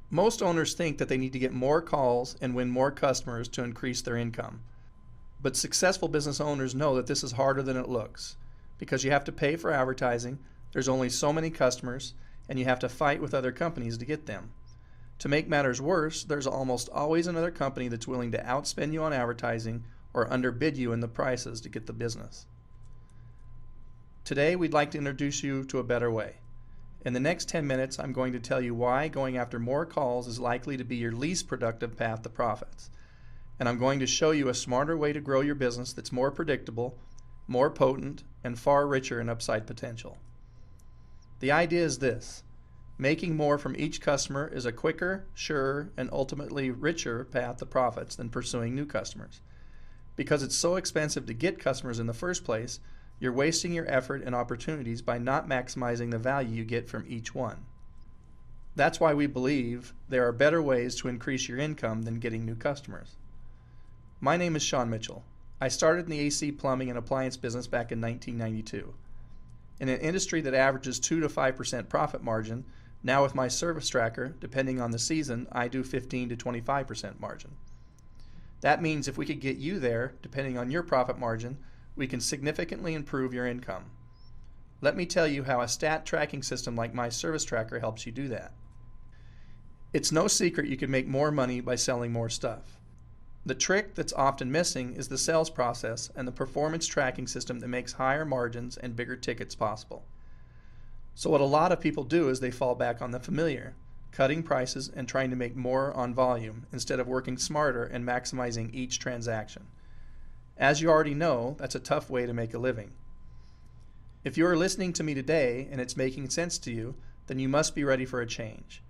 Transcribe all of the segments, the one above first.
Most owners think that they need to get more calls and win more customers to increase their income. But successful business owners know that this is harder than it looks, because you have to pay for advertising, there's only so many customers, and you have to fight with other companies to get them. To make matters worse, there's almost always another company that's willing to outspend you on advertising or underbid you in the prices to get the business. Today, we'd like to introduce you to a better way. In the next 10 minutes, I'm going to tell you why going after more calls is likely to be your least productive path to profits. And I'm going to show you a smarter way to grow your business that's more predictable, more potent, and far richer in upside potential. The idea is this: making more from each customer is a quicker, surer, and ultimately richer path to profits than pursuing new customers. Because it's so expensive to get customers in the first place, you're wasting your effort and opportunities by not maximizing the value you get from each one. That's why we believe there are better ways to increase your income than getting new customers. My name is Sean Mitchell. I started in the AC plumbing and appliance business back in 1992. In an industry that averages 2 to 5% profit margin, now with my service tracker, depending on the season, I do 15 to 25% margin. That means if we could get you there, depending on your profit margin, we can significantly improve your income. Let me tell you how a stat tracking system like MyServiceTracker helps you do that. It's no secret you can make more money by selling more stuff. The trick that's often missing is the sales process and the performance tracking system that makes higher margins and bigger tickets possible. So what a lot of people do is they fall back on the familiar, cutting prices and trying to make more on volume instead of working smarter and maximizing each transaction. As you already know, that's a tough way to make a living. If you are listening to me today and it's making sense to you, then you must be ready for a change.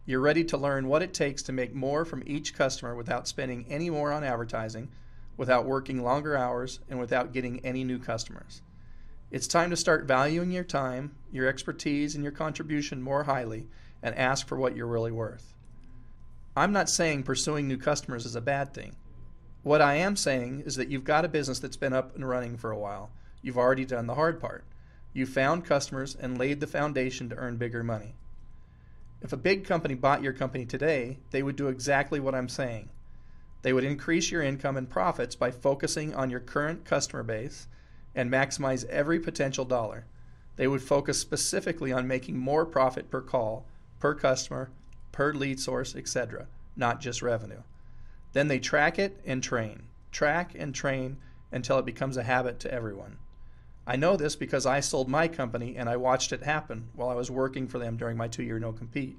You're ready to learn what it takes to make more from each customer without spending any more on advertising, without working longer hours, and without getting any new customers. It's time to start valuing your time, your expertise, and your contribution more highly and ask for what you're really worth. I'm not saying pursuing new customers is a bad thing. What I am saying is that you've got a business that's been up and running for a while. You've already done the hard part. You've found customers and laid the foundation to earn bigger money. If a big company bought your company today, they would do exactly what I'm saying. They would increase your income and profits by focusing on your current customer base and maximize every potential dollar. They would focus specifically on making more profit per call, per customer, per lead source, etc., not just revenue. Then they track it and train until it becomes a habit to everyone. I know this because I sold my company and I watched it happen while I was working for them during my 2-year no-compete.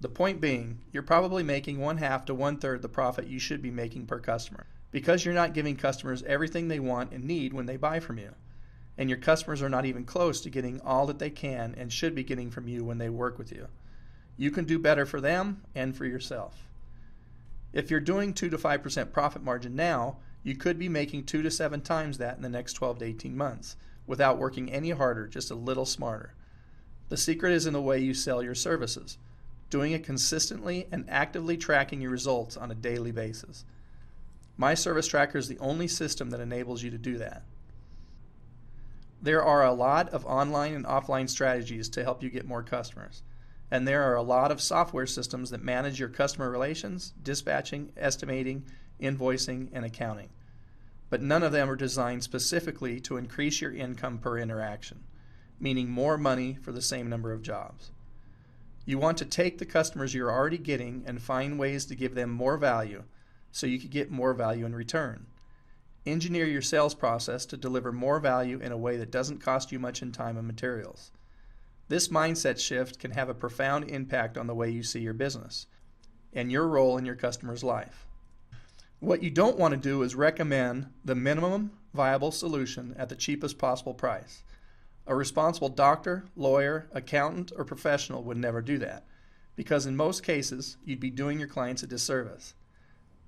The point being, you're probably making 1/2 to 1/3 the profit you should be making per customer because you're not giving customers everything they want and need when they buy from you. And your customers are not even close to getting all that they can and should be getting from you when they work with you. You can do better for them and for yourself. If you're doing 2 to 5% profit margin now, you could be making 2 to 7 times that in the next 12 to 18 months without working any harder, just a little smarter. The secret is in the way you sell your services, doing it consistently and actively tracking your results on a daily basis. MyServiceTracker is the only system that enables you to do that. There are a lot of online and offline strategies to help you get more customers. And there are a lot of software systems that manage your customer relations, dispatching, estimating, invoicing, and accounting. But none of them are designed specifically to increase your income per interaction, meaning more money for the same number of jobs. You want to take the customers you're already getting and find ways to give them more value so you can get more value in return. Engineer your sales process to deliver more value in a way that doesn't cost you much in time and materials. This mindset shift can have a profound impact on the way you see your business and your role in your customer's life. What you don't want to do is recommend the minimum viable solution at the cheapest possible price. A responsible doctor, lawyer, accountant, or professional would never do that, because in most cases, you'd be doing your clients a disservice.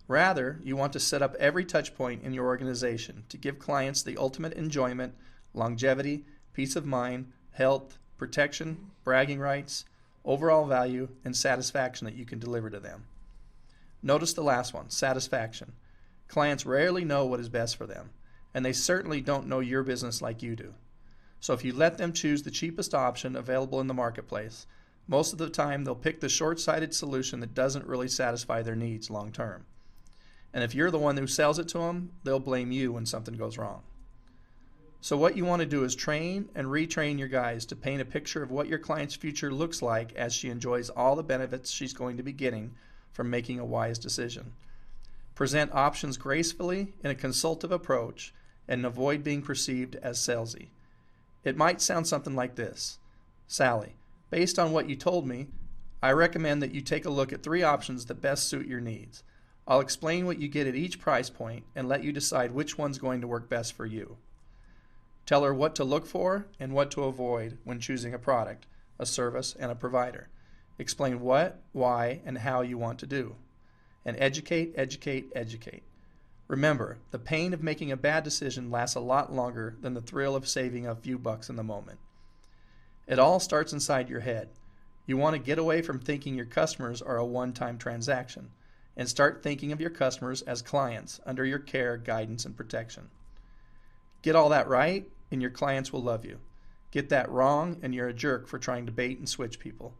Rather, you want to set up every touch point in your organization to give clients the ultimate enjoyment, longevity, peace of mind, health, protection, bragging rights, overall value, and satisfaction that you can deliver to them. Notice the last one, satisfaction. Clients rarely know what is best for them, and they certainly don't know your business like you do. So if you let them choose the cheapest option available in the marketplace, Most of the time, they'll pick the short-sighted solution that doesn't really satisfy their needs long term. And if you're the one who sells it to them, they'll blame you when something goes wrong. So what you want to do is train and retrain your guys to paint a picture of what your client's future looks like as she enjoys all the benefits she's going to be getting from making a wise decision. Present options gracefully in a consultative approach and avoid being perceived as salesy. It might sound something like this. Sally, based on what you told me, I recommend that you take a look at 3 options that best suit your needs. I'll explain what you get at each price point and let you decide which one's going to work best for you. Tell her what to look for and what to avoid when choosing a product, a service, and a provider. Explain what, why, and how you want to do. And educate, educate, educate. Remember, the pain of making a bad decision lasts a lot longer than the thrill of saving a few bucks in the moment. It all starts inside your head. You want to get away from thinking your customers are a one-time transaction and start thinking of your customers as clients under your care, guidance, and protection. Get all that right, and your clients will love you. Get that wrong, and you're a jerk for trying to bait and switch people.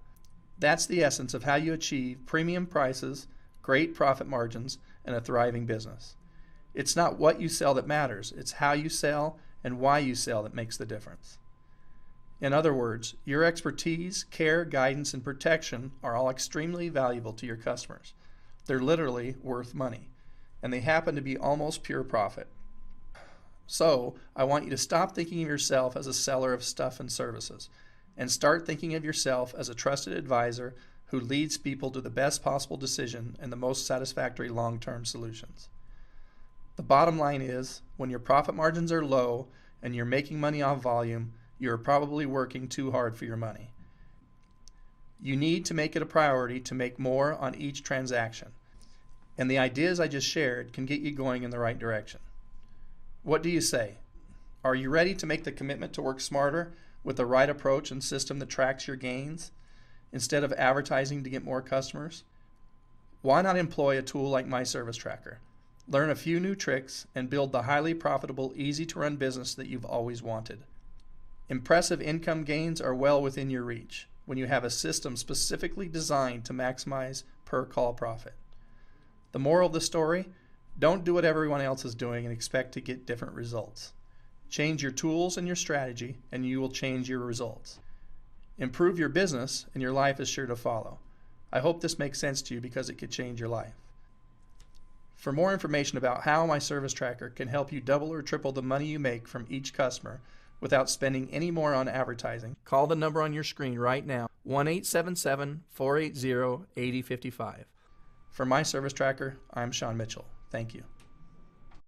That's the essence of how you achieve premium prices, great profit margins, and a thriving business. It's not what you sell that matters, it's how you sell and why you sell that makes the difference. In other words, your expertise, care, guidance, and protection are all extremely valuable to your customers. They're literally worth money, and they happen to be almost pure profit. So, I want you to stop thinking of yourself as a seller of stuff and services, and start thinking of yourself as a trusted advisor who leads people to the best possible decision and the most satisfactory long-term solutions. The bottom line is, when your profit margins are low and you're making money off volume, you're probably working too hard for your money. You need to make it a priority to make more on each transaction, and the ideas I just shared can get you going in the right direction. What do you say? Are you ready to make the commitment to work smarter with the right approach and system that tracks your gains instead of advertising to get more customers? Why not employ a tool like MyServiceTracker? Learn a few new tricks and build the highly profitable, easy-to-run business that you've always wanted. Impressive income gains are well within your reach when you have a system specifically designed to maximize per-call profit. The moral of the story: don't do what everyone else is doing and expect to get different results. Change your tools and your strategy, and you will change your results. Improve your business, and your life is sure to follow. I hope this makes sense to you because it could change your life. For more information about how MyServiceTracker can help you double or triple the money you make from each customer without spending any more on advertising, call the number on your screen right now, 1-877-480-8055. For MyServiceTracker, I'm Sean Mitchell. Thank you.